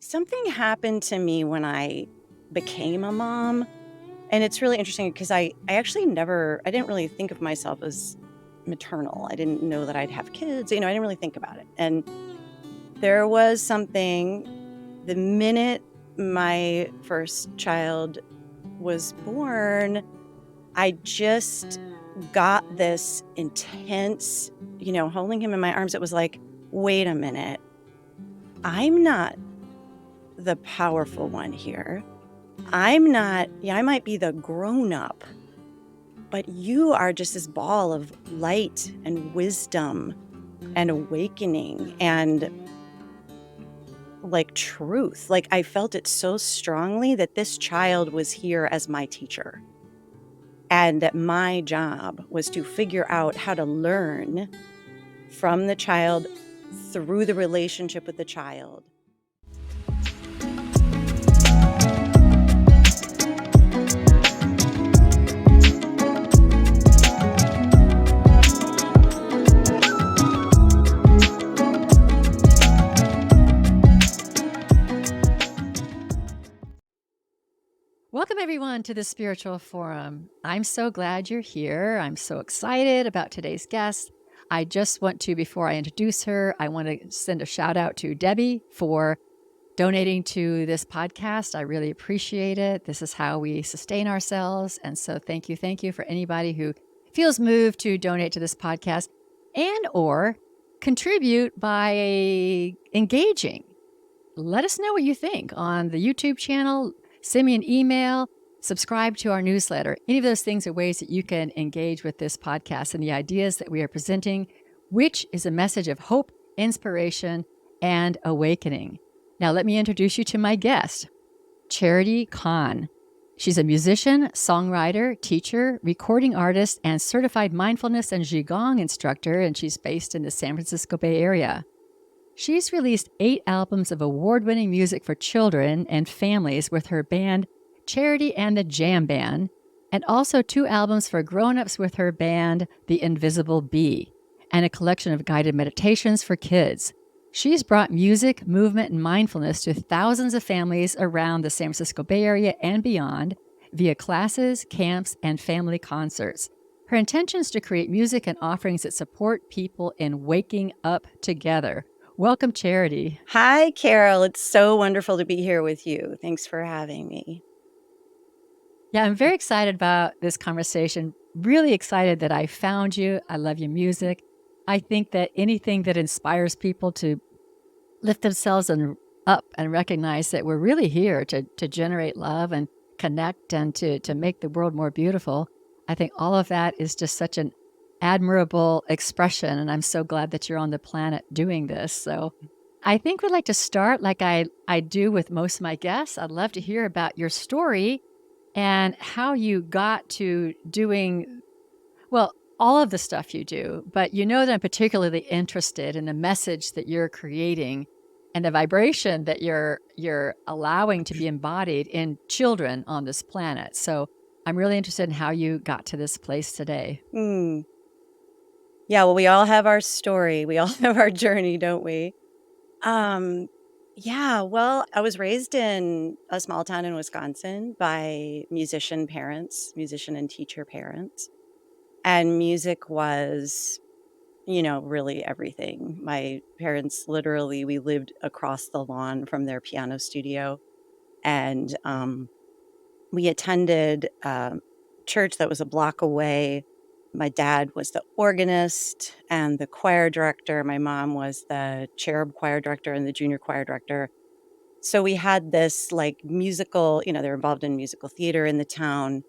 Something happened to me when I became a mom. And it's really interesting because I actually I didn't really think of myself as maternal. I didn't know that I'd have kids. I didn't really think about it. And there was something the minute my first child was born, I just got this intense, holding him in my arms. It was like, wait a minute, I'm not the powerful one here. I'm not, I might be the grown up, but you are just this ball of light and wisdom and awakening and like truth. Like I felt it so strongly that this child was here as my teacher and that my job was to figure out how to learn from the child through the relationship with the child. Welcome, everyone, to the Spiritual Forum. I'm so glad you're here. I'm so excited about today's guest. I just want to, before I introduce her, I want to send a shout out to Debbie for donating to this podcast. I really appreciate it. This is how we sustain ourselves. And so thank you for anybody who feels moved to donate to this podcast and or contribute by engaging. Let us know what you think on the YouTube channel. Send me an email, subscribe to our newsletter. Any of those things are ways that you can engage with this podcast and the ideas that we are presenting, which is a message of hope, inspiration, and awakening. Now, let me introduce you to my guest, Charity Kahn. She's a musician, songwriter, teacher, recording artist, and certified mindfulness and qigong instructor, and she's based in the San Francisco Bay Area. She's released 8 albums of award-winning music for children and families with her band, Charity and the JAMband, and also 2 albums for grown-ups with her band, The Invisible Bee, and a collection of guided meditations for kids. She's brought music, movement, and mindfulness to thousands of families around the San Francisco Bay Area and beyond via classes, camps, and family concerts. Her intention is to create music and offerings that support people in waking up together. Welcome, Charity. Hi, Carol. It's so wonderful to be here with you. Thanks for having me. Yeah, I'm very excited about this conversation. Really excited that I found you. I love your music. I think that anything that inspires people to lift themselves up and recognize that we're really here to generate love and connect and to make the world more beautiful. I think all of that is just such an admirable expression, and I'm so glad that you're on the planet doing this. So I think we'd like to start like I do with most of my guests. I'd love to hear about your story and how you got to doing, well, all of the stuff you do, but you know that I'm particularly interested in the message that you're creating and the vibration that you're allowing to be embodied in children on this planet. So I'm really interested in how you got to this place today. Yeah, well, we all have our story. We all have our journey, don't we? Yeah, well, I was raised in a small town in Wisconsin by musician and teacher parents. And music was, really everything. My parents literally, we lived across the lawn from their piano studio. And we attended church that was a block away. My dad was the organist and the choir director. My mom was the cherub choir director and the junior choir director. So we had this like musical, they're involved in musical theater in the town.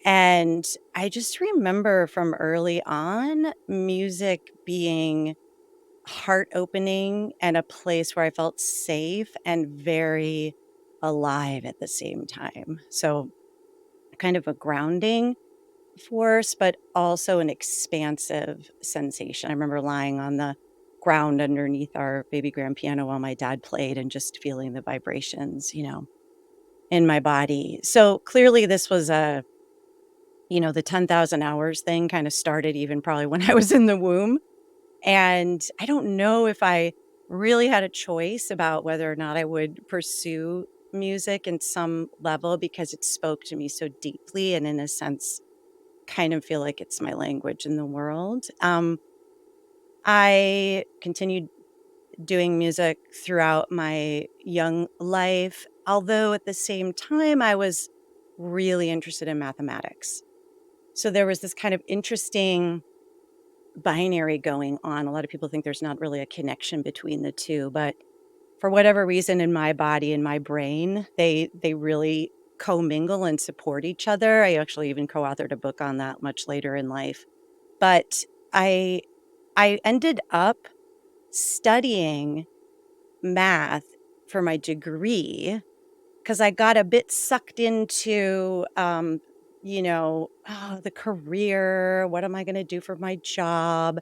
And I just remember from early on music being heart opening and a place where I felt safe and very alive at the same time. So kind of a grounding force, but also an expansive sensation. I remember lying on the ground underneath our baby grand piano while my dad played and just feeling the vibrations, in my body. So clearly this was the 10,000 hours thing kind of started even probably when I was in the womb. And I don't know if I really had a choice about whether or not I would pursue music in some level because it spoke to me so deeply and in a sense kind of feel like it's my language in the world. I continued doing music throughout my young life, although at the same time I was really interested in mathematics. So there was this kind of interesting binary going on. A lot of people think there's not really a connection between the two, but for whatever reason in my body and my brain, they really commingle and support each other. I actually even co-authored a book on that much later in life. But I I ended up studying math for my degree because I got a bit sucked into oh, the career, what am I going to do for my job?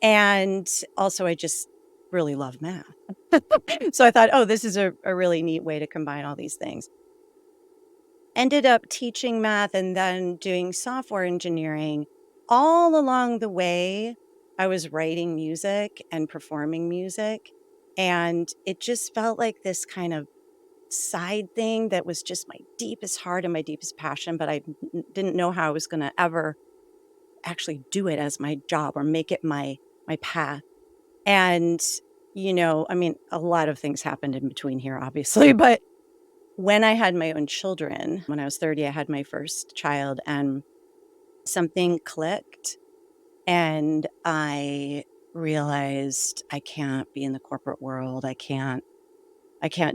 And also I just really love math. So I thought, oh, this is a really neat way to combine all these things. Ended up teaching math and then doing software engineering. All along the way, I was writing music and performing music. And it just felt like this kind of side thing that was just my deepest heart and my deepest passion, but I didn't know how I was going to ever actually do it as my job or make it my path. And I mean, a lot of things happened in between here, obviously, but when I had my own children, when I was 30, I had my first child and something clicked and I realized I can't be in the corporate world. I can't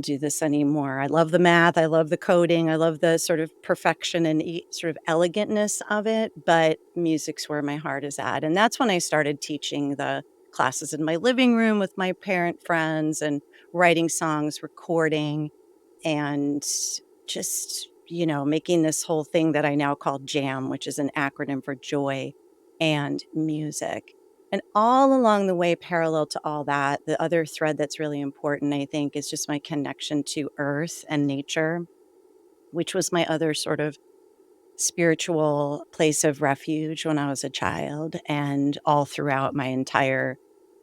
do this anymore. I love the math. I love the coding. I love the sort of perfection and sort of elegantness of it. But music's where my heart is at. And that's when I started teaching the classes in my living room with my parent friends and writing songs, recording, and just, making this whole thing that I now call JAM, which is an acronym for joy and music. And all along the way, parallel to all that, the other thread that's really important, I think, is just my connection to earth and nature, which was my other sort of spiritual place of refuge when I was a child and all throughout my entire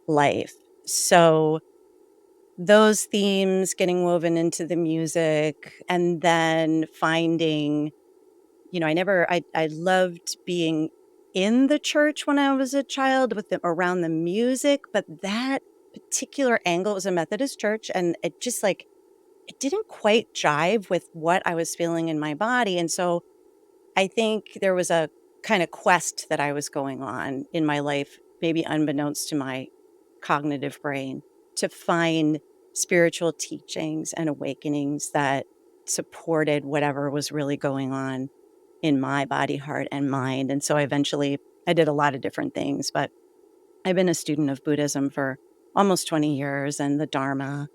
life. So those themes getting woven into the music and then finding I loved being in the church when I was a child with the around the music, but that particular angle was a Methodist church, and it just, like, it didn't quite jive with what I was feeling in my body, and so I think there was a kinda quest that I was going on in my life, maybe unbeknownst to my cognitive brain, to find spiritual teachings and awakenings that supported whatever was really going on in my body, heart, and mind, and so I did a lot of different things, but I've been a student of Buddhism for almost 20 years and the Dharma,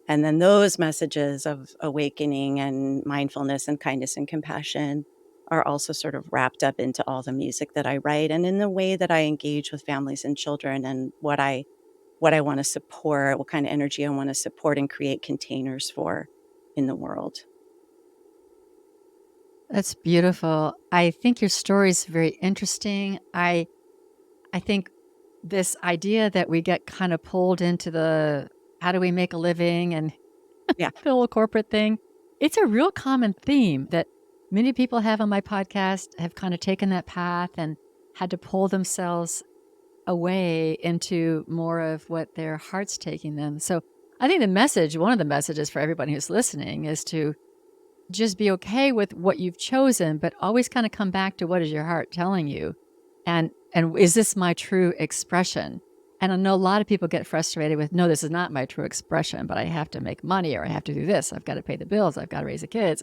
and then those messages of awakening and mindfulness and kindness and compassion are also sort of wrapped up into all the music that I write and in the way that I engage with families and children and what I wanna support, what kind of energy I wanna support and create containers for in the world. That's beautiful. I think your story is very interesting. I think this idea that we get kind of pulled into the how do we make a living and Yeah. the whole corporate thing, it's a real common theme that many people have on my podcast have kind of taken that path and had to pull themselves away into more of what their heart's taking them. So I think one of the messages for everybody who's listening is to just be okay with what you've chosen, but always kind of come back to what is your heart telling you, and is this my true expression? And I know a lot of people get frustrated with, no, this is not my true expression, but I have to make money or I have to do this. I've got to pay the bills. I've got to raise the kids.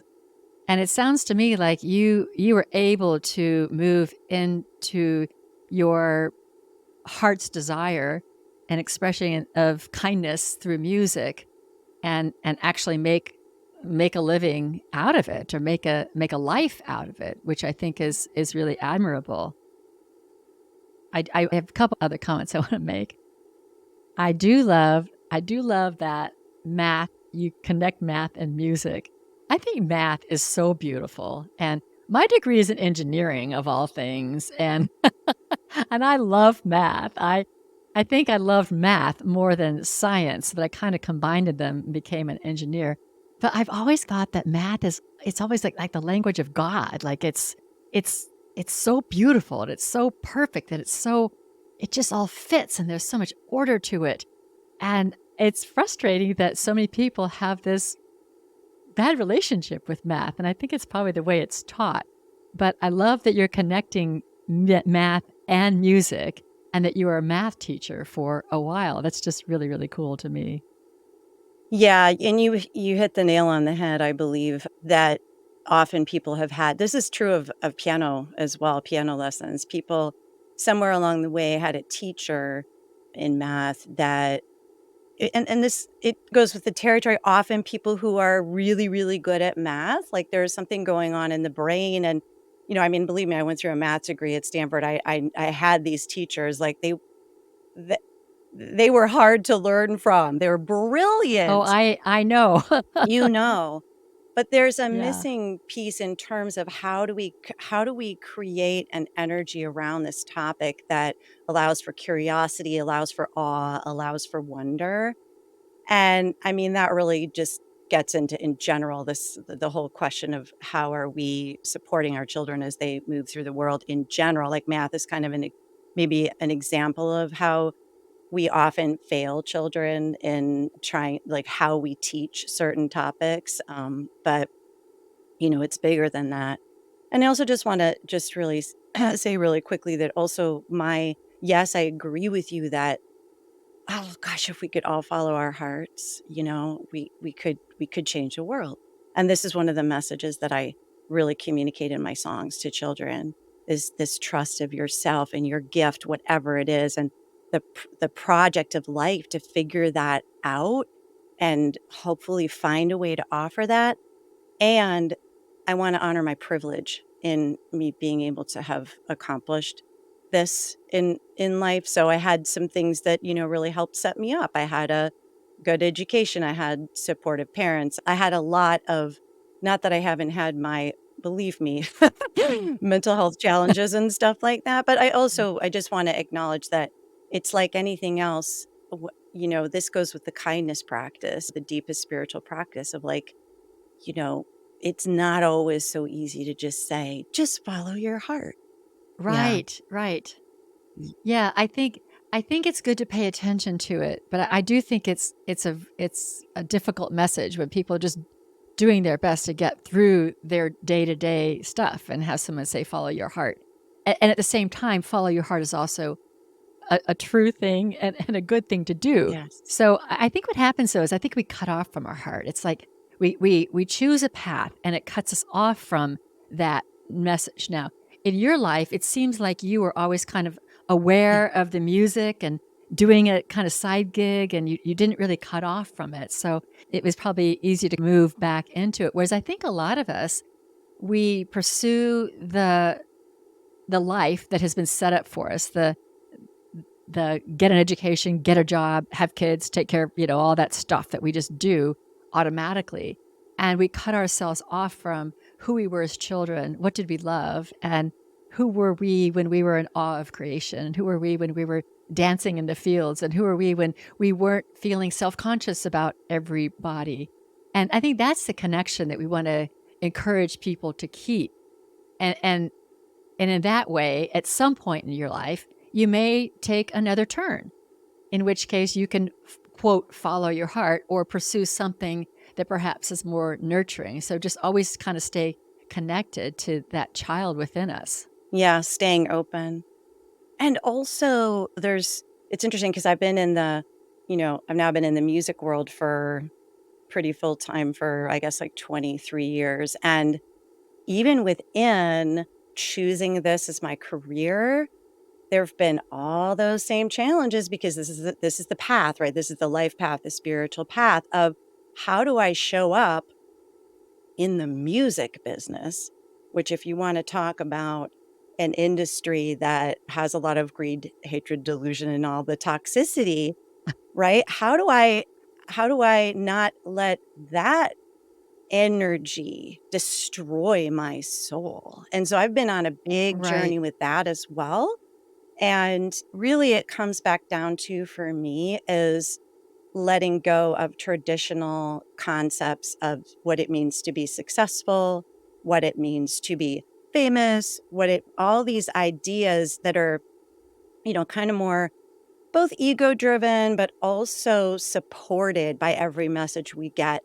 And it sounds to me like you were able to move into your heart's desire and expression of kindness through music and actually make a living out of it or make a life out of it, which I think is really admirable. I have a couple other comments I want to make. I do love that math, you connect math and music. I think math is so beautiful. And my degree is in engineering of all things. And and I love math. I think I loved math more than science, but I kind of combined them and became an engineer. But I've always thought that math is it's always like the language of God. Like it's it's so beautiful and it's so perfect and it just all fits and there's so much order to it. And it's frustrating that so many people have this bad relationship with math. And I think it's probably the way it's taught. But I love that you're connecting math and music and that you were a math teacher for a while. That's just really, really cool to me. Yeah, and you hit the nail on the head, I believe, that often people have had this is true of piano as well, piano lessons. People somewhere along the way had a teacher in math that and this it goes with the territory. Often people who are really, really good at math, like there's something going on in the brain and I mean, believe me, I went through a math degree at Stanford. I had these teachers like th they were hard to learn from. They were Oh, brilliant. I know. You know, but there's a Yeah. missing piece in terms of how do we create an energy around this topic that allows for curiosity, allows for awe, allows for wonder, and I mean, that really just gets into in general the whole question of how are we supporting our children as they move through the world in general, like math is kind of maybe an example of how we often fail children in trying like how we teach certain topics, but it's bigger than that. And I also just want to just really say really quickly that also my yes, I agree with you that oh gosh, if we could all follow our hearts, we could change the world. And this is one of the messages that I really communicate in my songs to children is this trust of yourself and your gift, whatever it is, and the project of life to figure that out and hopefully find a way to offer that and I wanna honor my privilege in me being able to have accomplished this in life. So I had some things that, really helped set me up. I had a good education. I had supportive parents. I had a lot of not that I haven't had my believe me, mental health challenges and stuff like that, but I just wanna acknowledge that it's like anything else, this goes with the kindness practice, the deepest spiritual practice of like, you know, it's not always so easy to just say, "Just follow your heart." Yeah. Right, right. Mm. Yeah, I think it's good to pay attention to it, but I do think it's a difficult message when people are just doing their best to get through their day-to-day stuff and have someone say follow your heart. And at the same time, follow your heart is also a true thing and a good thing to do. Yes. So I think what happens though is I think we cut off from our heart. It's like we choose a path and it cuts us off from that message. Now, in your life, it seems like you were always kind of Yeah. aware of the music and doing a kind of side gig and you didn't really cut off from it. So it was probably easy to move back into it. Whereas I think a lot of us, we pursue the life that has been set up for us, the get an education, get a job, have kids, take care of, all that stuff that we just do automatically. And we cut ourselves off from who we were as children, what did we love, and who were we when we were in awe of creation, and who were we when we were dancing in the fields, and who were we when we weren't feeling self conscious about everybody. And I think that's the connection that we want to encourage people to keep. And, and and in that way, at some point in your life, you may take another turn, in which case you can, quote, follow your heart or pursue something that perhaps is more nurturing. So just always kind of stay connected to that child within us. Yeah, staying open. And also it's interesting because I've now been in the music world for pretty full time for, I guess, like 23 years. And even within choosing this as my career, there have been all those same challenges because this is the path, right? This is the life path, the spiritual path of how do I show up in the music business, which if you want to talk about an industry that has a lot of greed, hatred, delusion, and all the toxicity, right? How do I not let that energy destroy my soul? And so I've been on a big Right. journey with that as well. And really it comes back down to, for me, is letting go of traditional concepts of what it means to be successful, what it means to be famous, all these ideas that are, kind of more both ego driven, but also supported by every message we get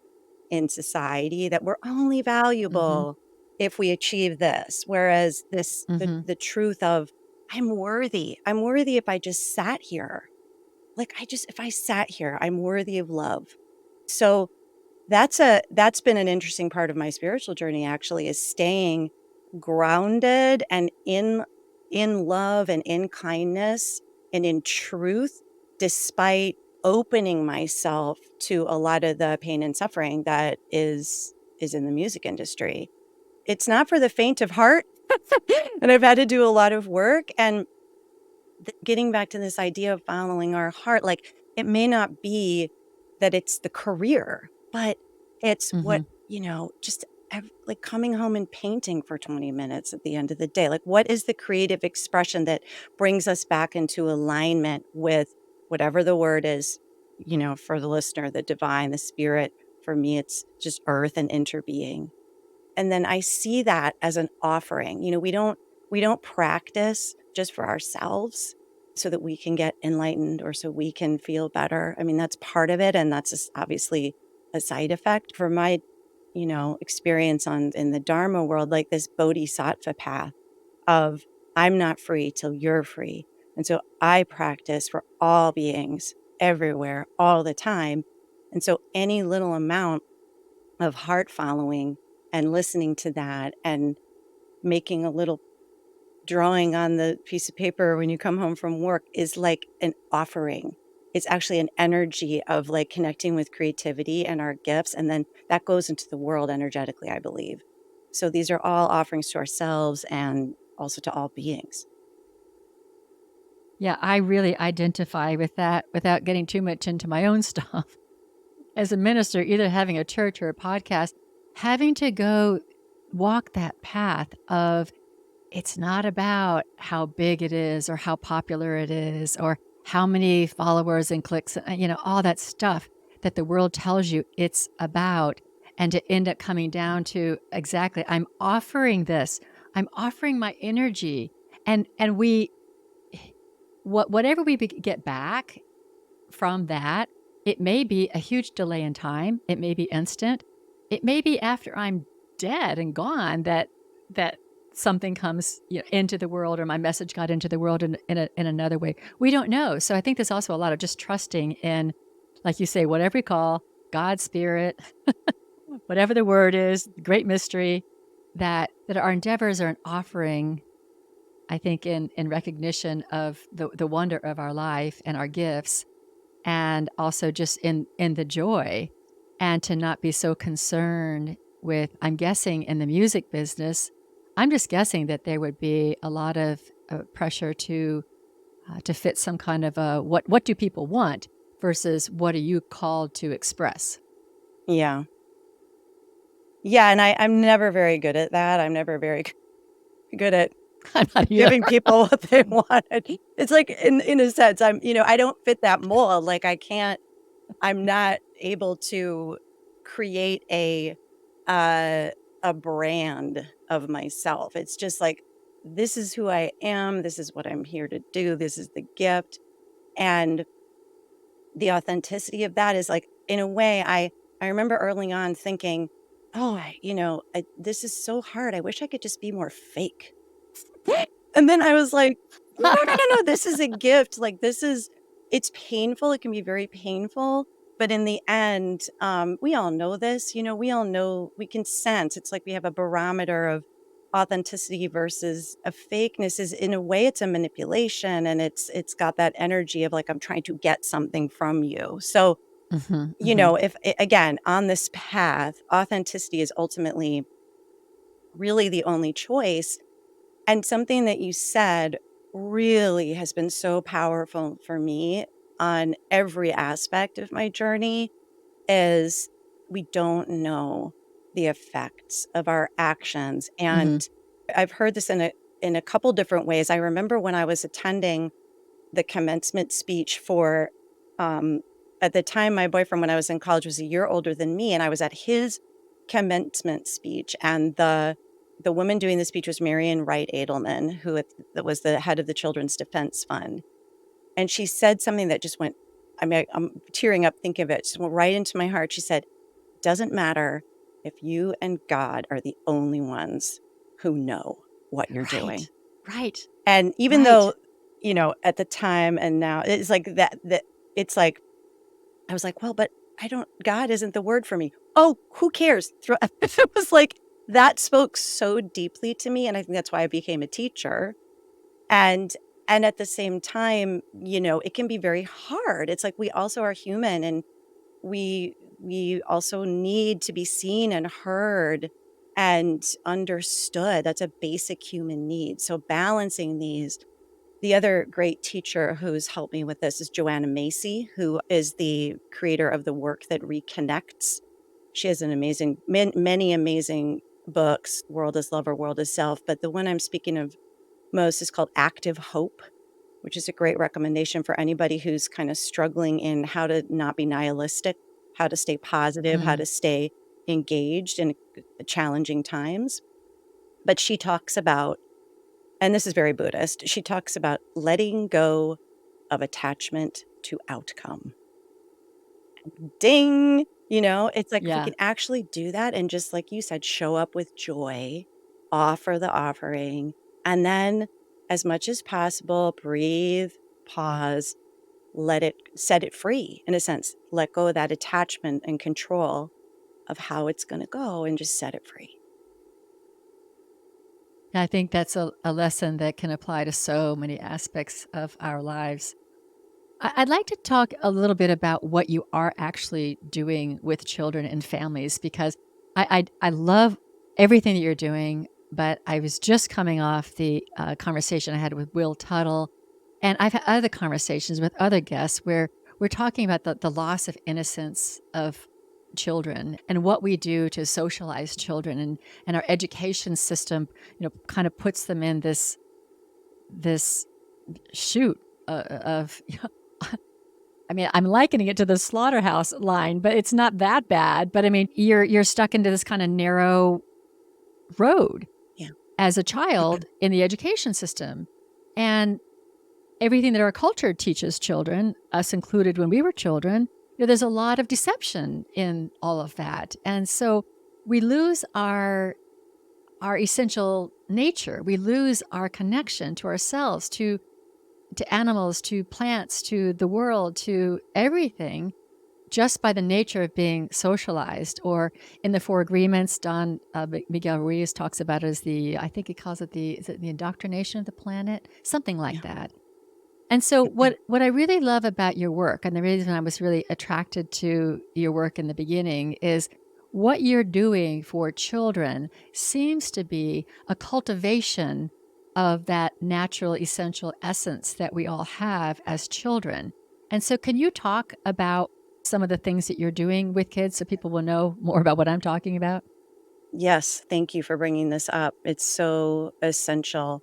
in society that we're only Mhm. valuable if we achieve this. Whereas Mhm. the truth of I'm worthy. I'm worthy if I just sat here. If I sat here, I'm worthy of love. So that's been an interesting part of my spiritual journey, actually, is staying grounded and in love and in kindness and in truth, despite opening myself to a lot of the pain and suffering that is in the music industry. It's not for the faint of heart. And I've had to do a lot of work, and getting back to this idea of following our heart, like, it may not be that it's the career, but it's what, Mhm. just like coming home and painting for 20 minutes at the end of the day. Like, what is the creative expression that brings us back into alignment with whatever the word is, for the listener, the divine, the spirit. For me, it's just earth and interbeing. And then I see that as an offering. We don't practice just for ourselves so that we can get enlightened or so we can feel better. I mean, that's part of it, and that's just obviously a side effect. For my, experience in the Dharma world, like this bodhisattva path of I'm not free till you're free. And so I practice for all beings everywhere all the time. And so any little amount of heart following and listening to that and making a little drawing on the piece of paper when you come home from work is like an offering. It's actually an energy of like connecting with creativity and our gifts. And then that goes into the world energetically, I believe. So these are all offerings to ourselves and also to all beings. Yeah, I really identify with that without getting too much into my own stuff. As a minister, either having a church or a podcast, having to go walk that path of it's not about how big it is or how popular it is or how many followers and clicks, all that stuff that the world tells you it's about. And to end up coming down to exactly, I'm offering this, I'm offering my energy. And whatever we get back from that, it may be a huge delay in time. It may be instant. It may be after I'm dead and gone that something comes into the world or my message got into the world in another way. We don't know. So I think there's also a lot of just trusting in, like you say, whatever we call God, spirit, whatever the word is, great mystery, that our endeavors are an offering. I think in recognition of the wonder of our life and our gifts, and also just in the joy, and to not be so concerned with, I'm guessing in the music business, I'm just guessing that there would be a lot of pressure to fit some kind of a what do people want versus what are you called to express. Yeah. Yeah. And I'm never very good at that. I'm never very good at I'm not either. giving people what they wanted. It's like in a sense, I don't fit that mold. Like I'm not able to create uh a brand of myself. It's just like this is who I am, this is what I'm here to do, this is the gift. And the authenticity of that is like, in a way, I remember early on thinking, oh, this is so hard. I wish I could just be more fake. And then I was like, "No, no, no, no, this is a gift, like, it's painful, it can be very painful, but in the end, we all know this, we all know we can sense, it's like we have a barometer of authenticity versus a fakeness is in a way, it's a manipulation, and it's got that energy of, like, I'm trying to get something from you." So, Mhm, mhm, if again, on this path, authenticity is ultimately really the only choice, and something that you said really has been so powerful for me on every aspect of my journey is we don't know the effects of our actions. mhm. And I've heard this in a couple different ways. I remember when I was attending the commencement speech for, um, at the time, my boyfriend, when I was in college, was a year older than me, and I was at his commencement speech, and the woman doing the speech was Marian Wright Edelman, who that was the head of the Children's Defense Fund, and she said something that just went. I mean, I'm tearing up thinking of it. Just went right into my heart. She said, "Doesn't matter if you and God are the only ones who know what you're doing." Right. Right. And even Right. though, at the time and now, it's like that it's like, I was like, "Well, but I don't God isn't the word for me." "Oh, who cares?" It was like, that spoke so deeply to me, and I think that's why I became a teacher. And at the same time, it can be very hard. It's like we also are human, and we also need to be seen and heard and understood. That's a basic human need. So balancing these. The other great teacher who's helped me with this is Joanna Macy, who is the creator of the work that reconnects. She has an amazing, many amazing books, World is Love or World is Self. But the one I'm speaking of most is called Active Hope, which is a great recommendation for anybody who's kind of struggling in how to not be nihilistic, how to stay positive, how Mm. to stay engaged in challenging times. But she talks about, and this is very Buddhist, she talks about letting go of attachment to outcome. Ding! It's like if we Yeah. can actually do that and just like you said, show up with joy, offer the offering, and then as much as possible, breathe, pause, set it free in a sense. Let go of that attachment and control of how it's going to go and just set it free. I think that's a lesson that can apply to so many aspects of our lives. I'd like to talk a little bit about what you are actually doing with children and families because I love everything that you're doing, but I was just coming off the conversation I had with Will Tuttle, and I've had other conversations with other guests where we're talking about the loss of innocence of children and what we do to socialize children and our education system, kind of puts them in this shoot of I mean, I'm likening it to the slaughterhouse line, but it's not that bad. But I mean, you're stuck into this kind of narrow road Yeah. as a child in the education system. And everything that our culture teaches children, us included when we were children, there's a lot of deception in all of that. And so we lose our essential nature. We lose our connection to ourselves, to animals, to plants, to the world, to everything, just by the nature of being socialized. Or in the Four Agreements, Don Miguel Reyes talks about it as I think he calls it is it the indoctrination of the planet? Something like Yeah. that. And so what I really love about your work, and the reason I was really attracted to your work in the beginning is what you're doing for children seems to be a cultivation of that natural essential essence that we all have as children. And so can you talk about some of the things that you're doing with kids so people will know more about what I'm talking about? Yes. Thank you for bringing this up. It's so essential.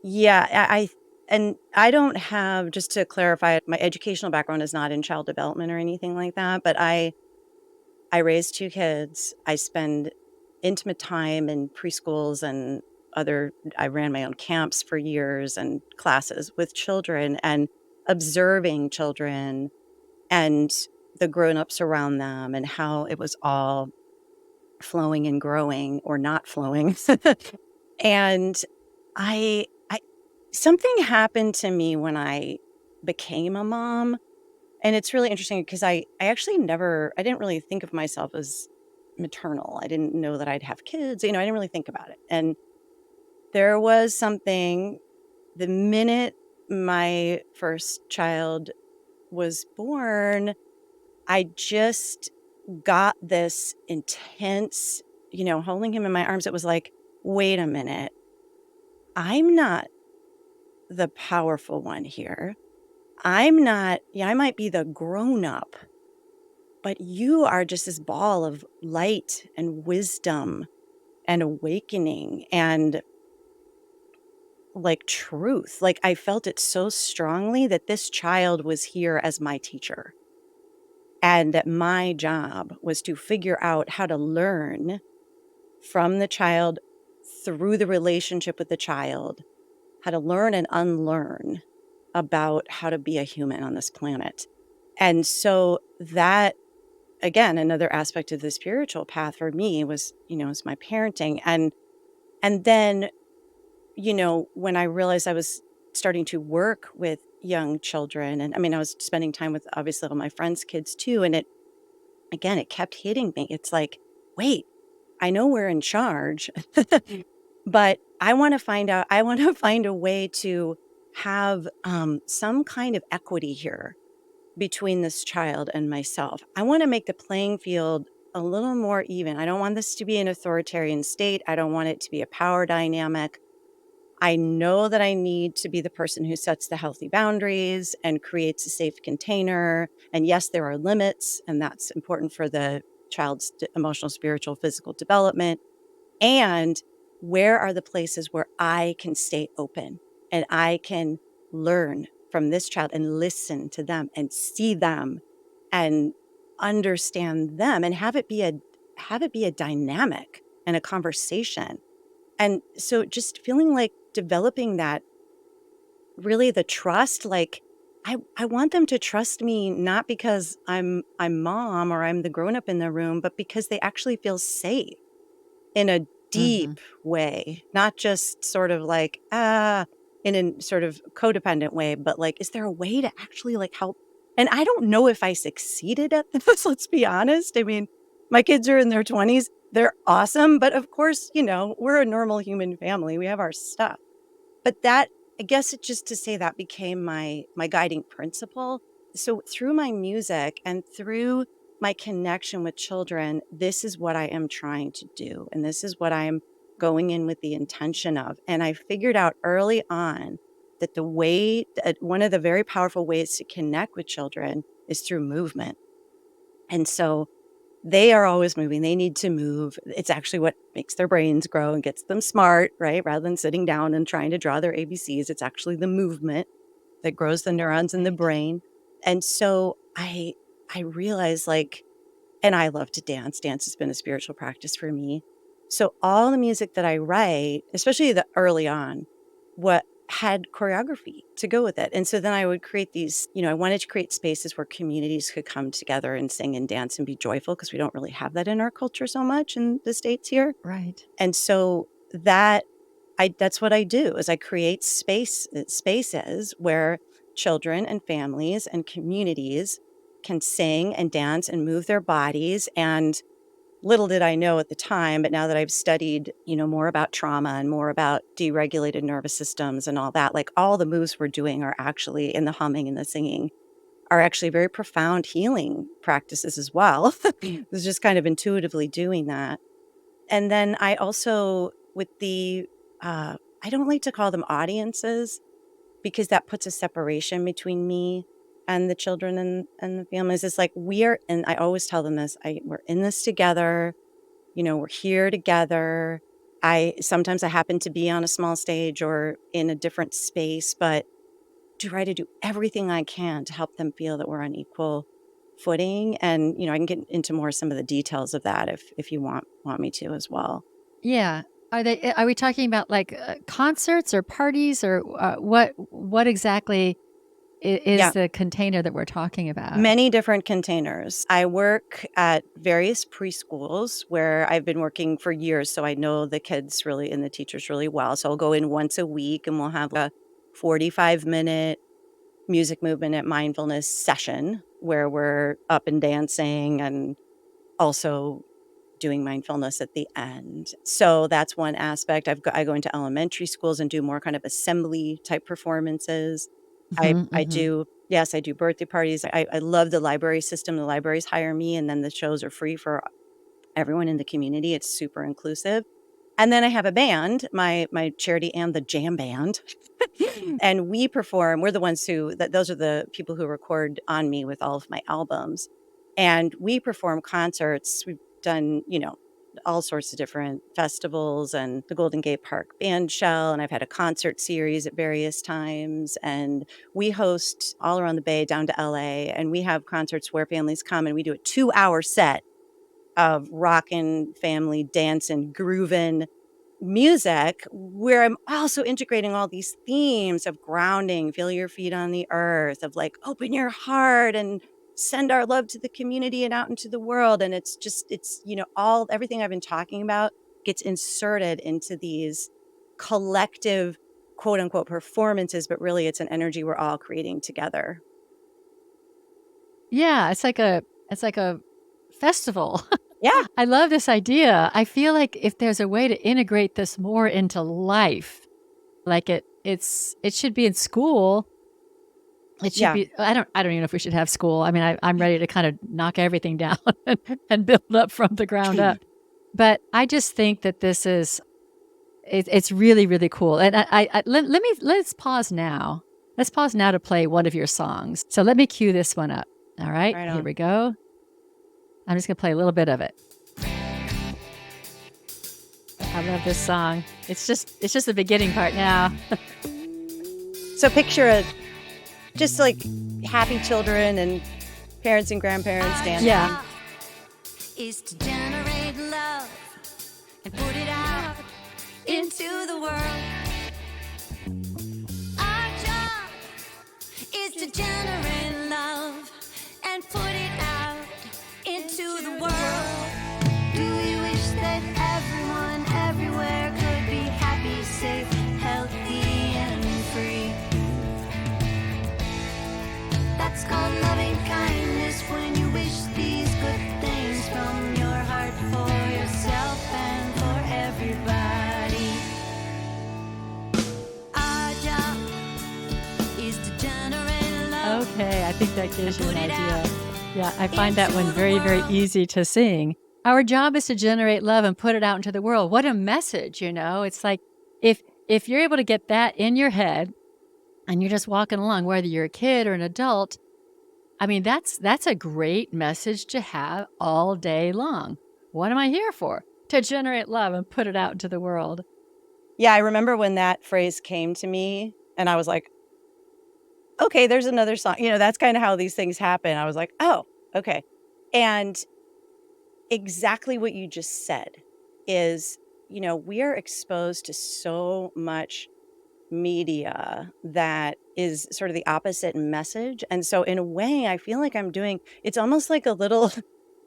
Yeah, and I don't have, just to clarify, my educational background is not in child development or anything like that, but I raised 2 kids. I spend intimate time in preschools and I ran my own camps for years and classes with children and observing children and the grown-ups around them and how it was all flowing and growing or not flowing. And I something happened to me when I became a mom, and it's really interesting because I actually I didn't really think of myself as maternal. I didn't know that I'd have kids, I didn't really think about it. And there was something the minute my first child was born, I just got this intense, holding him in my arms. It was like, wait a minute, I'm not the powerful one here. I'm not, yeah, I might be the grown up, but you are just this ball of light and wisdom and awakening. And like truth. Like I felt it so strongly that this child was here as my teacher and that my job was to figure out how to learn from the child through the relationship with the child, how to learn and unlearn about how to be a human on this planet. And so that, again, another aspect of the spiritual path for me was, was my parenting. And then, when I realized I was starting to work with young children, and I mean, I was spending time with obviously all my friends' kids too. And it kept hitting me. It's like, wait, I know we're in charge, but I want to find out, I want to find a way to have some kind of equity here between this child and myself. I want to make the playing field a little more even. I don't want this to be an authoritarian state. I don't want it to be a power dynamic. I know that I need to be the person who sets the healthy boundaries and creates a safe container. And yes, there are limits, and that's important for the child's emotional, spiritual, physical development. And where are the places where I can stay open and I can learn from this child and listen to them and see them and understand them and have it be a dynamic and a conversation. And so just feeling like developing that, really the trust, like I want them to trust me not because I'm mom or I'm the grown up in the room, but because they actually feel safe in a Mhm. deep way, not just sort of like, in a sort of codependent way, but like, is there a way to actually like help? And I don't know if I succeeded at this, let's be honest. I mean, my kids are in their 20s. They're awesome. But of course, we're a normal human family. We have our stuff. But that, I guess it just to say that became my guiding principle. So through my music and through my connection with children, this is what I am trying to do. And this is what I'm going in with the intention of. And I figured out early on that one of the very powerful ways to connect with children is through movement. And so they are always moving. They need to move. It's actually what makes their brains grow and gets them smart, right? Rather than sitting down and trying to draw their ABCs, it's actually the movement that grows the neurons in the Right. brain. And so I realized, like, and I love to dance. Dance has been a spiritual practice for me. So all the music that I write, especially the early on, what had choreography to go with it. And so then I would create these, I wanted to create spaces where communities could come together and sing and dance and be joyful, because we don't really have that in our culture so much in the States here. Right. And so that's what I do is I create spaces where children and families and communities can sing and dance and move their bodies. And little did I know at the time, but now that I've studied, more about trauma and more about deregulated nervous systems and all that, like all the moves we're doing are actually in the humming and the singing are actually very profound healing practices as well. It's just kind of intuitively doing that. And then I also, with I don't like to call them audiences because that puts a separation between me and the children and the families. It's like and I always tell them this, we're in this together, we're here together. Sometimes I happen to be on a small stage or in a different space, but try to do everything I can to help them feel that we're on equal footing. And, I can get into more some of the details of that if you want me to as well. Yeah. Are we talking about, like, concerts or parties or, what exactly is Yeah. the container that we're talking about? Many different containers. I work at various preschools where I've been working for years, so I know the kids really and the teachers really well. So I'll go in once a week and we'll have a 45-minute music movement at mindfulness session where we're up and dancing and also doing mindfulness at the end. So that's one aspect. I go into elementary schools and do more kind of assembly type performances. Mhm, I mhm. do, yes, I do birthday parties. I love the library system. The libraries hire me and then the shows are free for everyone in the community. It's super inclusive. And then I have a band, my charity and the JAMband. And we perform, we're the ones those are the people who record on me with all of my albums. And we perform concerts. We've done, all sorts of different festivals and the Golden Gate Park Band Shell, and I've had a concert series at various times. And we host all around the Bay down to LA, and we have concerts where families come and we do a 2-hour set of rockin', family dancing, grooving music where I'm also integrating all these themes of grounding, feel your feet on the earth, of like open your heart and send our love to the community and out into the world. And it's, all everything I've been talking about gets inserted into these collective quote unquote performances, but really it's an energy we're all creating together. Yeah, it's like a festival. Yeah. I love this idea. I feel like if there's a way to integrate this more into life, like it should be in school. It should Yeah. be I don't even know if we should have school. I mean, I'm ready to kind of knock everything down and build up from the ground up. But I just think that this is it's really, really cool. And let's pause now. Let's pause now to play one of your songs. So let me cue this one up. All right, Right here on. we go. I'm just gonna play a little bit of it. I love this song. It's just the beginning part now. So picture just like happy children and parents and grandparents dancing. Yeah. Is to generate love and put it out into the world. Our job is to generate love and put it out into the world. Do you wish that everyone everywhere could be happy, safe, healthy, and free? That's called loving kindness, when you wish these good things from your heart for yourself and for everybody. Our job is to generate love. Okay, I think that gives you an idea. Yeah, I find that one very, very easy to sing. Our job is to generate love and put it out into the world. What a message, you know? It's like if you're able to get that in your head and you're just walking along, whether you're a kid or an adult, I mean, that's a great message to have all day long. What am I here for? To generate love and put it out into the world. Yeah, I remember when that phrase came to me and I was like, okay, there's another song. That's kind of how these things happen. I was like, oh, okay. And exactly what you just said is, we are exposed to so much media that is sort of the opposite message. And so in a way, I feel like it's almost like a little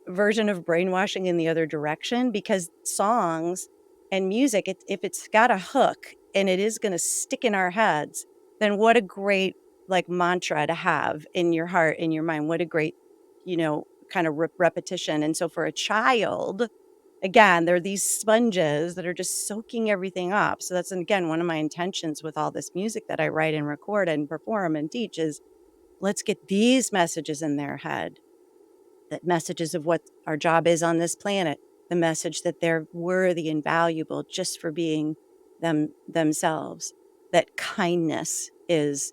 version of brainwashing in the other direction, because songs and music, if it's got a hook and it is going to stick in our heads, then what a great like mantra to have in your heart, in your mind. What a great, kind of repetition. And so for a child, again, they're these sponges that are just soaking everything up. So that's, again, one of my intentions with all this music that I write and record and perform and teach is, let's get these messages in their head. That messages of what our job is on this planet, the message that they're worthy and valuable just for being themselves, that kindness is,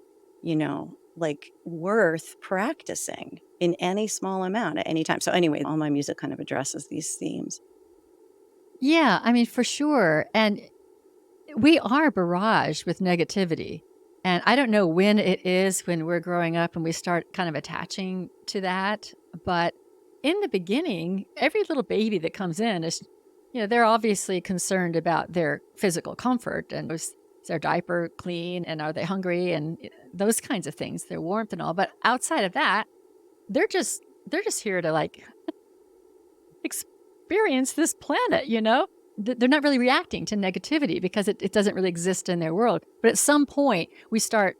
like worth practicing in any small amount at any time. So anyway, all my music kind of addresses these themes. Yeah, I mean, for sure. And we are barraged with negativity. And I don't know when it is when we're growing up and we start kind of attaching to that. But in the beginning, every little baby that comes in is, they're obviously concerned about their physical comfort and is their diaper clean and are they hungry and those kinds of things, their warmth and all. But outside of that, they're just here to like experience this planet, They're not really reacting to negativity because it doesn't really exist in their world. But at some point, we start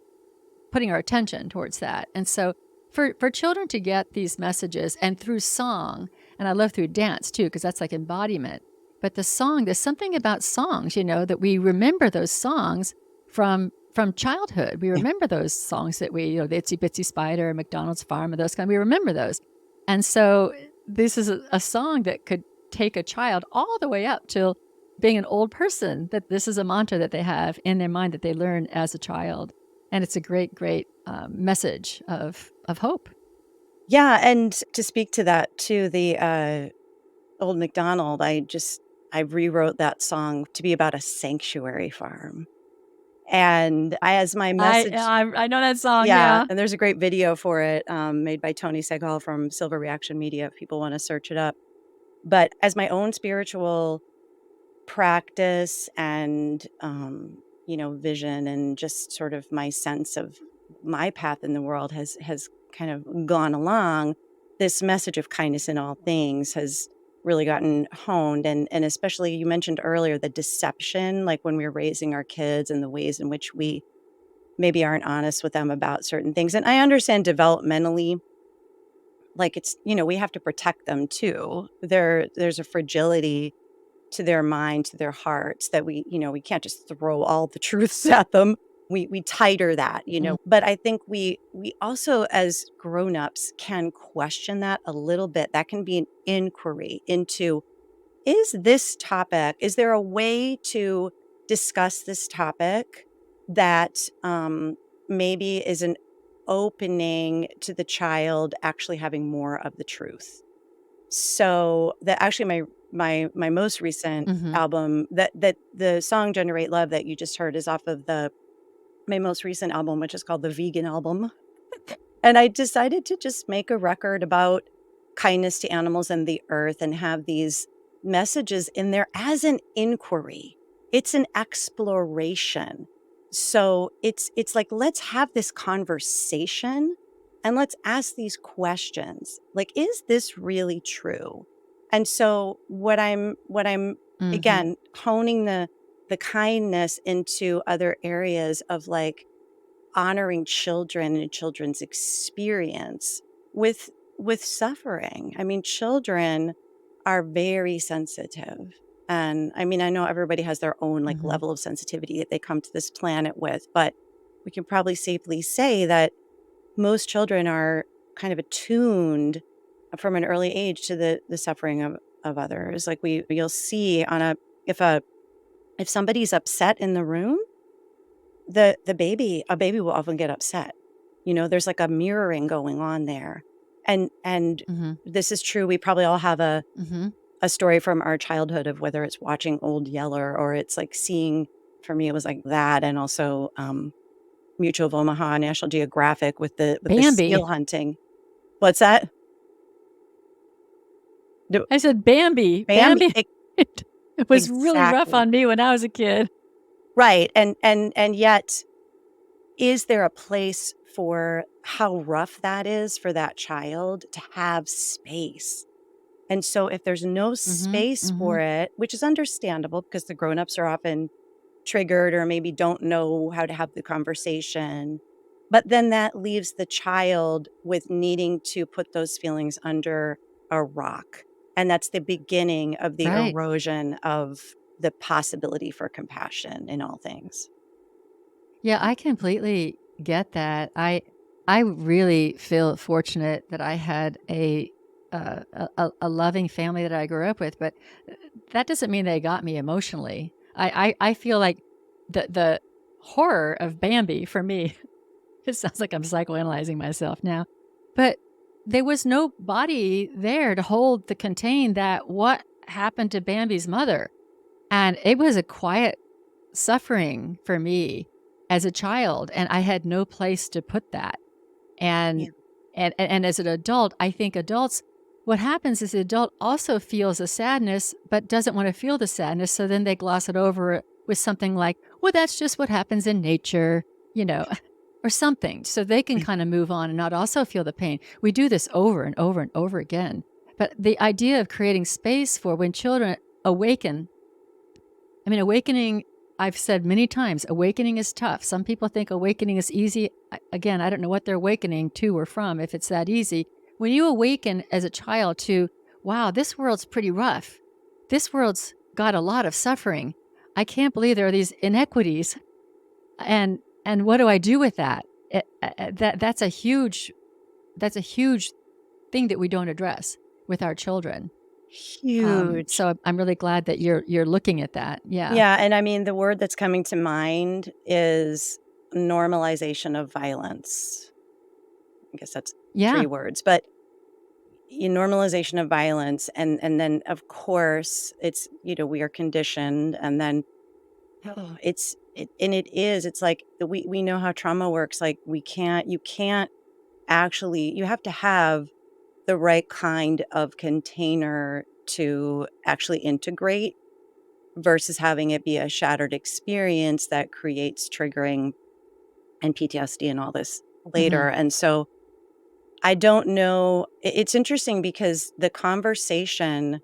putting our attention towards that. And so for children to get these messages and through song, and I love through dance too, because that's like embodiment. But the song, there's something about songs, that we remember those songs from childhood. We remember those songs that the Itsy Bitsy Spider, McDonald's Farm, and those kind. We remember those. And so this is a song that could take a child all the way up till being an old person, that this is a mantra that they have in their mind that they learn as a child. And it's a great, great message of hope. Yeah, and to speak to that too, the Old MacDonald, I rewrote that song to be about a sanctuary farm. And as my message I know that song, yeah, yeah. and there's a great video for it, made by Tony Segal from Silver Reaction Media if people wanna search it up. But as my own spiritual practice and, vision and just sort of my sense of my path in the world has kind of gone along, this message of kindness in all things has really gotten honed. And especially you mentioned earlier the deception, like when we're raising our kids and the ways in which we maybe aren't honest with them about certain things. And I understand developmentally, like we have to protect them too. There's a fragility to their mind, to their hearts that we can't just throw all the truths at them. We tighter that. Mm, But I think we also as grown-ups can question that a little bit. That can be an inquiry into, is there a way to discuss this topic that maybe is an opening to the child actually having more of the truth? So that actually my most recent mhm. album, that the song Generate Love that you just heard is off of my most recent album, which is called the Vegan Album. And I decided to just make a record about kindness to animals and the earth and have these messages in there as an inquiry. It's an exploration. So it's like, let's have this conversation and let's ask these questions. Like, is this really true? And so what I'm Mhm. again honing the kindness into other areas of like honoring children and children's experience with with suffering. I mean, children are very sensitive. And I mean, I know everybody has their own like Mhm. level of sensitivity that they come to this planet with, but we can probably safely say that most children are kind of attuned from an early age to the suffering of others. Like you'll see on if a if somebody's upset in the room, a baby will often get upset. There's like a mirroring going on there. And Mhm. this is true. We probably all have Mhm. a story from our childhood of whether it's watching Old Yeller or it's like seeing, for me, it was like that. And also Mutual of Omaha, National Geographic with the Bambi. seal hunting. What's that? Do- I said Bambi. Bambi. Bambi it was really rough Exactly. on me when I was a kid. Right. And yet, is there a place for how rough that is for that child to have space? And so if there's no Mhm. space for Mhm. it, which is understandable because the grown-ups are often triggered or maybe don't know how to have the conversation, but then that leaves the child with needing to put those feelings under a rock. And that's the beginning of the Right. erosion of the possibility for compassion in all things. Yeah, I completely get that. I really feel fortunate that I had a loving family that I grew up with, but that doesn't mean they got me emotionally. I feel like the horror of Bambi for me, it sounds like I'm psychoanalyzing myself now, but there was no body there to hold the contain that what happened to Bambi's mother. And it was a quiet suffering for me as a child, and I had no place to put that. And Yeah. and as an adult, I think adults, what happens is the adult also feels a sadness, but doesn't want to feel the sadness. So then they gloss it over with something like, well, that's just what happens in nature, you know, or something. So they can kind of move on and not also feel the pain. We do this over and over and over again. But the idea of creating space for when children awaken, I mean, awakening, I've said many times, awakening is tough. Some people think awakening is easy. Again, I don't know what they're awakening to or from if it's that easy. When you awaken as a child to, wow, this world's pretty rough. This world's got a lot of suffering. I can't believe there are these inequities. And what do I do with that? That's a huge thing that we don't address with our children. Huge. So I'm really glad that you're looking at that. Yeah. Yeah, and I mean, the word that's coming to mind is normalization of violence. I guess that's Yeah. 3 words, but normalization of violence, and then of course it's, we are conditioned, and then it's like we know how trauma works. Like you can't actually, you have to have the right kind of container to actually integrate versus having it be a shattered experience that creates triggering and PTSD and all this Hmm. later. And so I don't know. It's interesting because the conversation,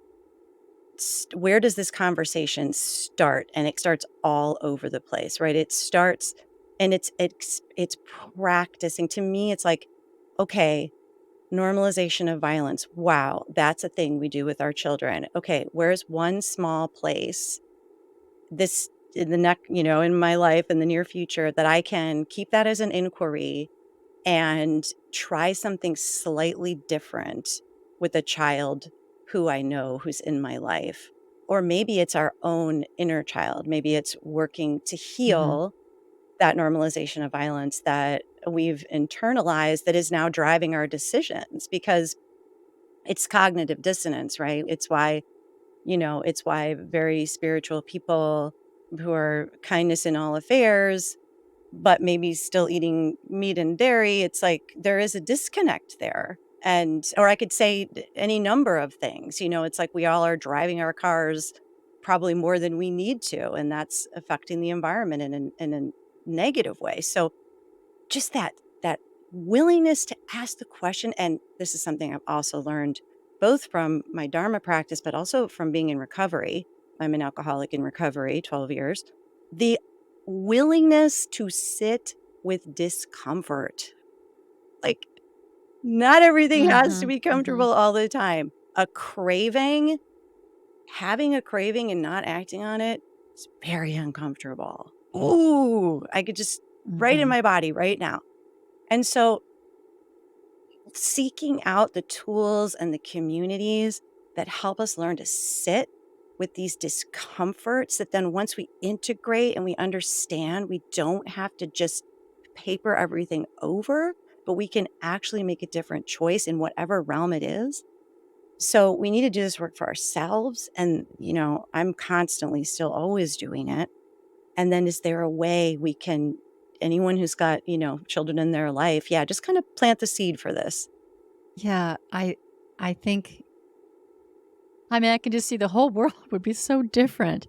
where does this conversation start? And it starts all over the place, right? It starts, and it's practicing. To me, it's like, okay, normalization of violence. Wow, that's a thing we do with our children. Okay, where's one small place this in the next, in my life in the near future that I can keep that as an inquiry and try something slightly different with a child who I know who's in my life. Or maybe it's our own inner child. Maybe it's working to Hmm. heal that normalization of violence that we've internalized that is now driving our decisions, because it's cognitive dissonance, right? It's why very spiritual people who are kindness in all affairs, but maybe still eating meat and dairy, it's like there is a disconnect there. And, or I could say any number of things, it's like we all are driving our cars probably more than we need to. And that's affecting the environment in a negative way. So just that willingness to ask the question, and this is something I've also learned both from my Dharma practice, but also from being in recovery. I'm an alcoholic in recovery, 12 years. The willingness to sit with discomfort. Like, not everything has to Hmm. be Hmm. comfortable all the time. A craving, having a craving and not acting on it is very uncomfortable. Ooh, I could just, right in Hmm. my body right now. And so seeking out the tools and the communities that help us learn to sit with these discomforts, that then once we integrate and we understand, we don't have to just paper everything over, but we can actually make a different choice in whatever realm it is. So we need to do this work for ourselves. And, I'm constantly still always doing it. And then is there a way we can, anyone who's got, children in their life, yeah, just kind of plant the seed for this. Yeah, I think, I mean, I can just see the whole world would be so different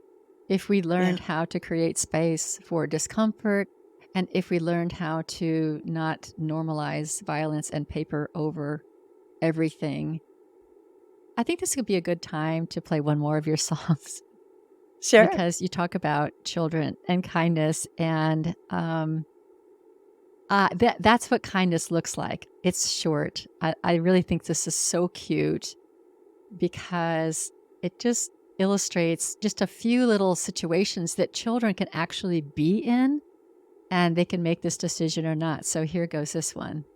if we Yeah. learned how to create space for discomfort, and if we learned how to not normalize violence and paper over everything. I think this could be a good time to play one more of your songs Sure. because you talk about children and kindness, and that's what kindness looks like. It's short. I really think this is so cute because it just illustrates just a few little situations that children can actually be in, and they can make this decision or not. So here goes this one.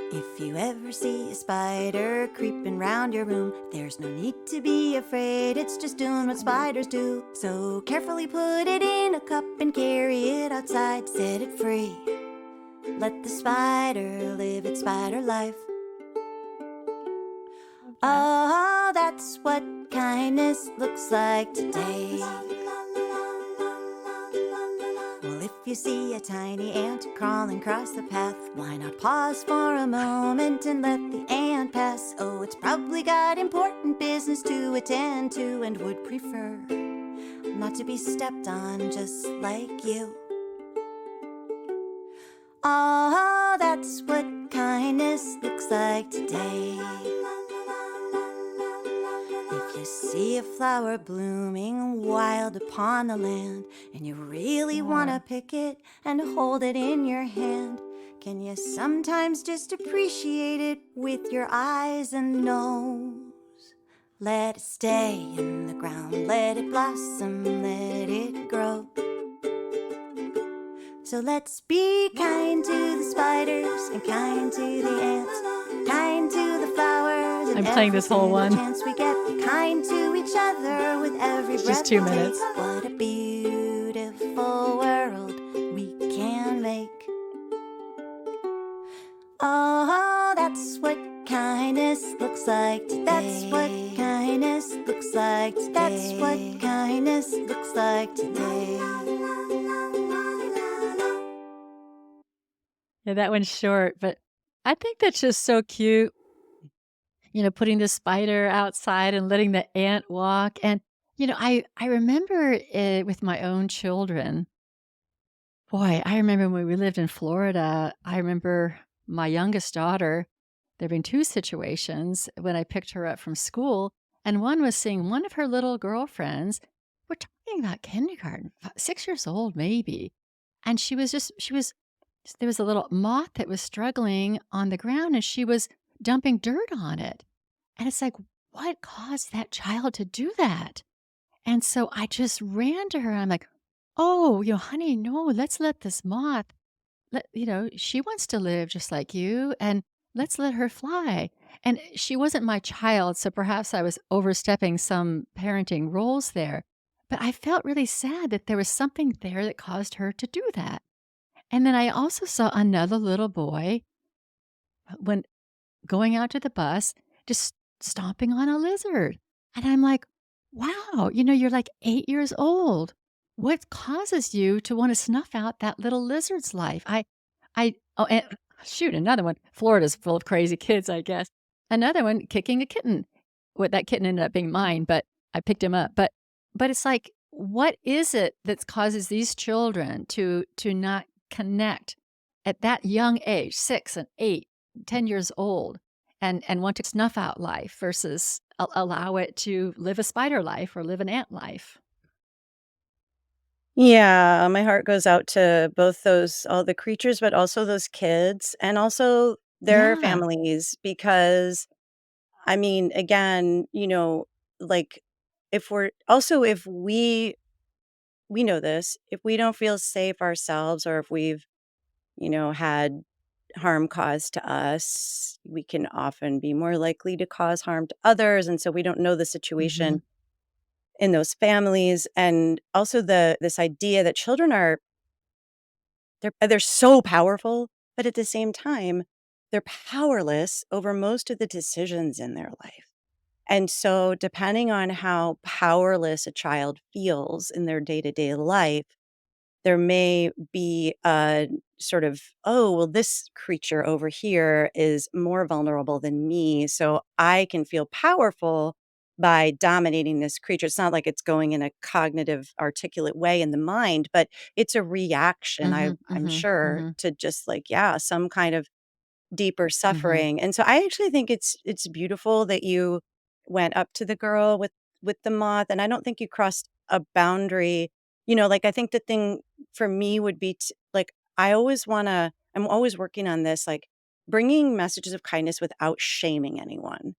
If you ever see a spider creeping round your room, there's no need to be afraid, it's just doing what spiders do. So carefully put it in a cup and carry it outside, set it free. Let the spider live its spider life. Oh, that's what kindness looks like today. Well, if you see a tiny ant crawling across the path, why not pause for a moment and let the ant pass? Oh, it's probably got important business to attend to and would prefer not to be stepped on, just like you. Oh, that's what kindness looks like today. If you see a flower blooming wild upon the land, and you really want to pick it and hold it in your hand, can you sometimes just appreciate it with your eyes and nose? Let it stay in the ground, let it blossom, let it grow. So let's be kind to the spiders and kind to the ants, kind to the flowers. I'm playing this whole one. Chance we get kind to each other with every It's breath just 2 we take. minutes. What a beautiful world we can make. Oh, that's what kindness looks like today. That's what kindness looks like today. That's what kindness looks like today. Yeah, that one's short, but I think that's just so cute. Putting the spider outside and letting the ant walk. And, I remember it with my own children. Boy, I remember when we lived in Florida, I remember my youngest daughter, there have been two situations when I picked her up from school, and one was seeing one of her little girlfriends. We're talking about kindergarten, 6 years old, maybe. And there was a little moth that was struggling on the ground, and she was dumping dirt on it. And it's like, what caused that child to do that? And so I just ran to her. I'm like, "Oh, honey, no, let's let this moth, she wants to live just like you, and let's let her fly." And she wasn't my child, so perhaps I was overstepping some parenting roles there. But I felt really sad that there was something there that caused her to do that. And then I also saw another little boy when going out to the bus, just stomping on a lizard. And I'm like, wow, you're like 8 years old. What causes you to want to snuff out that little lizard's life? Oh, and shoot, another one. Florida's full of crazy kids, I guess. Another one kicking a kitten. What that kitten ended up being mine, but I picked him up. But it's like, what is it that causes these children to not connect at that young age, 6 and 8, 10 years old, and want to snuff out life versus allow it to live a spider life or live an ant life? Yeah, my heart goes out to both all the creatures, but also those kids and also their Yeah. families because, I mean, again, like, if we know this, if we don't feel safe ourselves or if we've, had harm caused to us, we can often be more likely to cause harm to others, and so we don't know the Mhm. situation in those families, and also this idea that children are they're so powerful, but at the same time, they're powerless over most of the decisions in their life. And so depending on how powerless a child feels in their day-to-day life, there may be a sort of, "Oh, well, this creature over here is more vulnerable than me, so I can feel powerful by dominating this creature." It's not like it's going in a cognitive, articulate way in the mind, but it's a reaction, Mhm, I'm mhm, sure, mhm, to just like, yeah, some kind of deeper mhm. suffering, and so I actually think it's beautiful that you went up to the girl with the moth, and I don't think you crossed a boundary, like, I think the thing for me would be like, I'm always working on this, like, bringing messages of kindness without shaming anyone,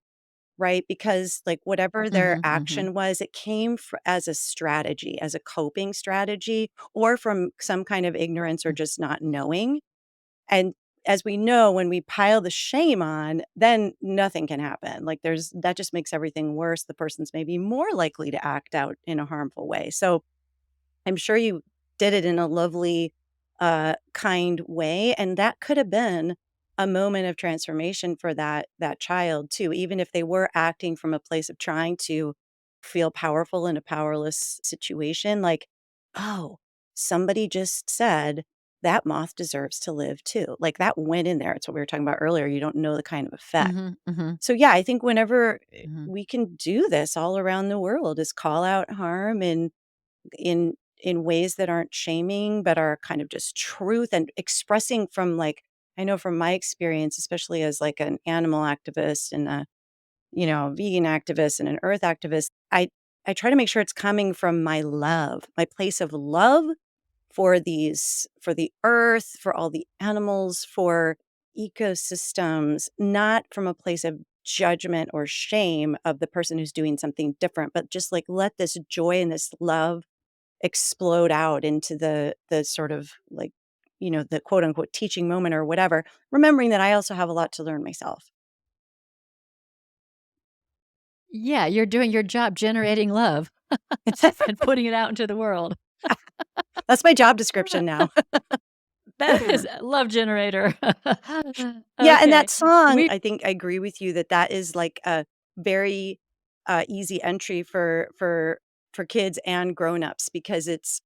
right? Because, like, whatever their Mhm, mhm, action was, it came as a strategy, as a coping strategy, or from some kind of ignorance or mm. just not knowing, and as we know, when we pile the shame on, then nothing can happen. Like that just makes everything worse. The person's maybe more likely to act out in a harmful way. So I'm sure you did it in a lovely, kind way, and that could have been a moment of transformation for that child too, even if they were acting from a place of trying to feel powerful in a powerless situation, like, "Oh, somebody just said that moth deserves to live too." Like, that went in there. It's what we were talking about earlier, you don't know the kind of effect. Mhm, mhm, So, yeah, I think whenever, mhm. we can do this all around the world is call out harm and in ways that aren't shaming, but are kind of just truth and expressing from, like, I know from my experience, especially as, like, an animal activist and a, vegan activist and an earth activist, I try to make sure it's coming from my love, my place of love for the earth, for all the animals, for ecosystems, not from a place of judgment or shame of the person who's doing something different, but just, like, let this joy and this love explode out into the sort of like, the quote unquote teaching moment or whatever, remembering that I also have a lot to learn myself. Yeah, you're doing your job generating love and putting it out into the world. That's my job description now. That is love generator. Yeah, and Okay. that song, We I think I agree with you that that is like a very, easy entry for kids and grown-ups because it's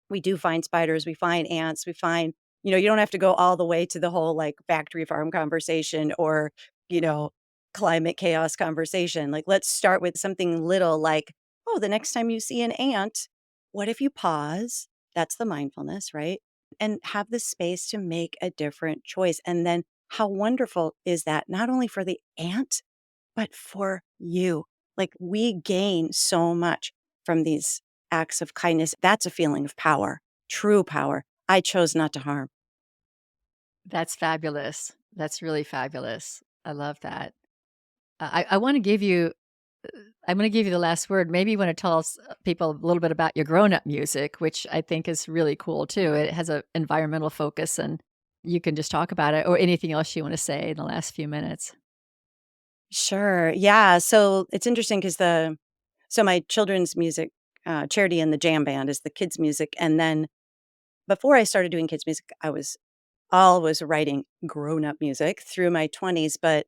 we do find spiders, we find ants, we find you don't have to go all the way to the whole, like, factory farm conversation or, you know, climate chaos conversation. Like, let's start with something little like, "Oh, the next time you see an ant, what if you pause?" That's the mindfulness, right? And have the space to make a different choice, and then how wonderful is that not only for the ant, but for you? Like, we gain so much from these acts of kindness. That's a feeling of power, true power. I chose not to harm. That's fabulous. That's really fabulous. I love that. I wanna give you I'm gonna give you the last word. Maybe you wanna tell us people a little bit about your grown-up music, which I think is really cool too. It has a environmental focus, and you can just talk about it or anything else you wanna say in the last few minutes. Sure. Yeah. So it's interesting because my children's music charity and the JAMband is the kids' music. And then before I started doing kids' music, I was always writing grown up music through my 20s, but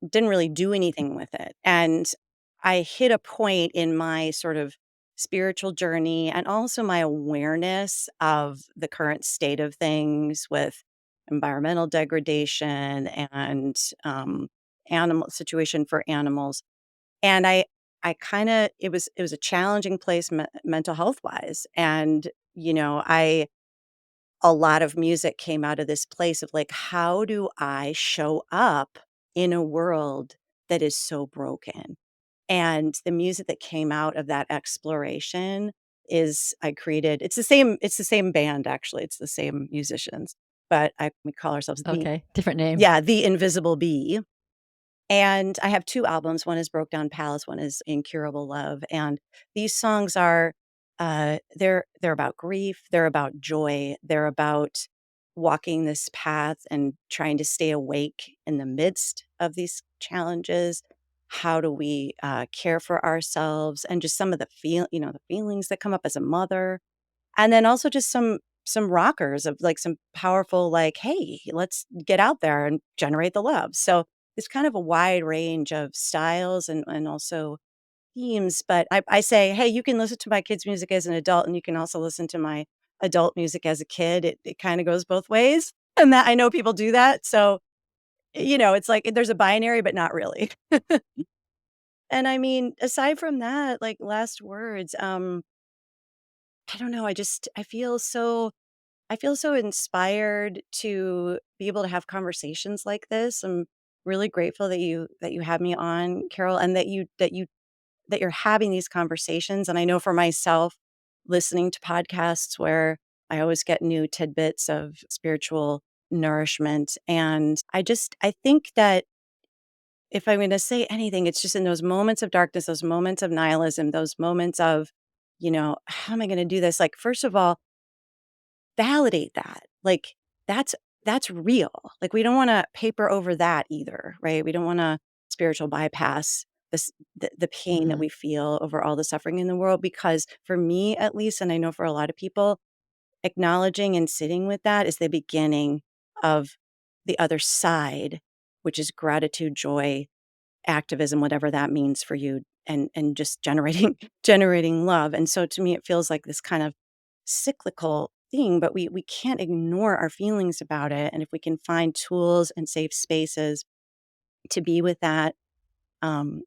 didn't really do anything with it. And I hit a point in my sort of spiritual journey and also my awareness of the current state of things with environmental degradation and animal situation for animals. And I kind of it was a challenging place mental health wise. And I a lot of music came out of this place of like, how do I show up in a world that is so broken? And the music that came out of that exploration is I created it's the same band actually, it's the same musicians, but we call ourselves Okay, different name. the Invisible Bee. And I have 2 albums, one is Broke Down Palace, one is Incurable Love, and these songs are, they're about grief, they're about joy, they're about walking this path and trying to stay awake in the midst of these challenges. How do we, care for ourselves and just some of the feelings that come up as a mother, and then also just some rockers of, like, some powerful, like, "Hey, let's get out there and generate the love." So, it's kind of a wide range of styles and also themes, but I say, "Hey, you can listen to my kids' music as an adult, and you can also listen to my adult music as a kid." It kinda goes both ways, and that I know people do that, so, it's like there's a binary, but not really. And I mean, aside from that, like, last words, I don't know, I feel so inspired to be able to have conversations like this. I'm really grateful that you had me on, Carol, and that you're having these conversations. And I know for myself, listening to podcasts where I always get new tidbits of spiritual nourishment. And I think that if I'm going to say anything, it's just in those moments of darkness, those moments of nihilism, those moments of, how am I going to do this? Like, first of all, validate that. Like, that's that's real. Like, we don't wanna paper over that either, right? We don't wanna spiritual bypass the pain that Mhm. we feel over all the suffering in the world because for me, at least, and I know for a lot of people, acknowledging and sitting with that is the beginning of the other side, which is gratitude, joy, activism, whatever that means for you, and just generating generating love. And so to me, it feels like this kind of cyclical thing, but we can't ignore our feelings about it. And if we can find tools and safe spaces to be with that, and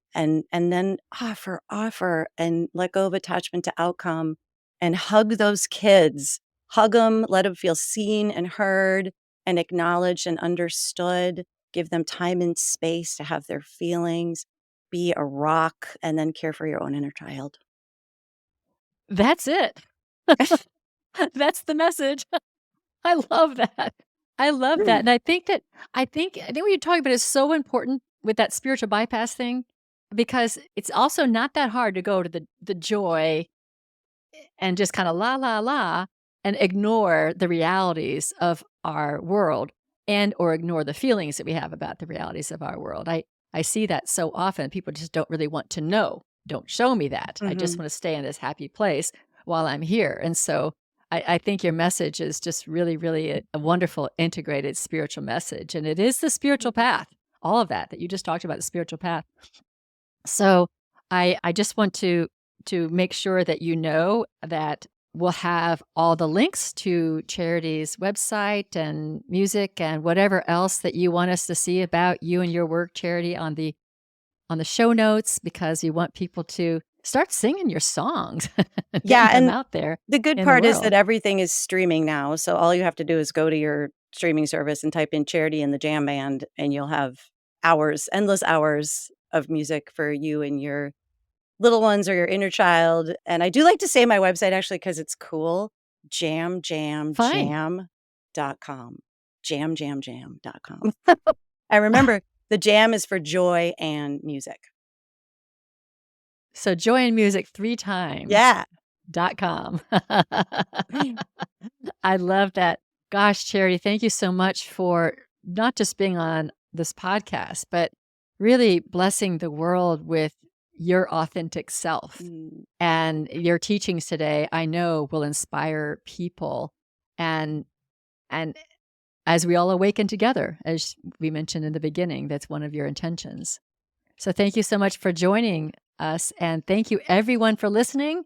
then offer and let go of attachment to outcome and hug those kids. Hug them, let them feel seen and heard and acknowledged and understood. Give them time and space to have their feelings. Be a rock and then care for your own inner child. That's it. That's the message. I love that. I love that, and I think what you're talking about is so important with that spiritual bypass thing, because it's also not that hard to go to the joy and just kinda la, la, la, and ignore the realities of our world and or ignore the feelings that we have about the realities of our world. I see that so often. People just don't really want to know. Don't show me that. I just Mhm. wanna stay in this happy place while I'm here, and so I think your message is just really, really a wonderful integrated spiritual message. And it is the spiritual path, all of that you just talked about, the spiritual path. So I just want to make sure that you know that we'll have all the links to Charity's website and music and whatever else that you want us to see about you and your work, Charity, on the show notes, because you want people to start singing your songs, Yeah, getting them and out there the good in the part is that world. everything is streaming now, so all you have to do is go to your streaming service and type in Charity in the JAMband, and you'll have hours, endless hours of music for you and your little ones or your inner child. And I do like to say my website actually because it's cool. Fine. JAMband.com. JAMband.com. I remember the jam is for joy and music. So joy and music 3 times Yeah. .com. I love that. Gosh, Charity, thank you so much for not just being on this podcast, but really blessing the world with your authentic self. Mm. And your teachings today, I know, will inspire people. And as we all awaken together, as we mentioned in the beginning, that's one of your intentions. So thank you so much for joining us. And thank you, everyone, for listening.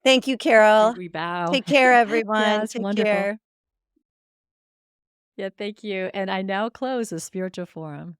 Thank you, Carol. We bow. Take care, Yeah, everyone. it's Take wonderful. care. Yeah, thank you. And I now close the Spiritual Forum.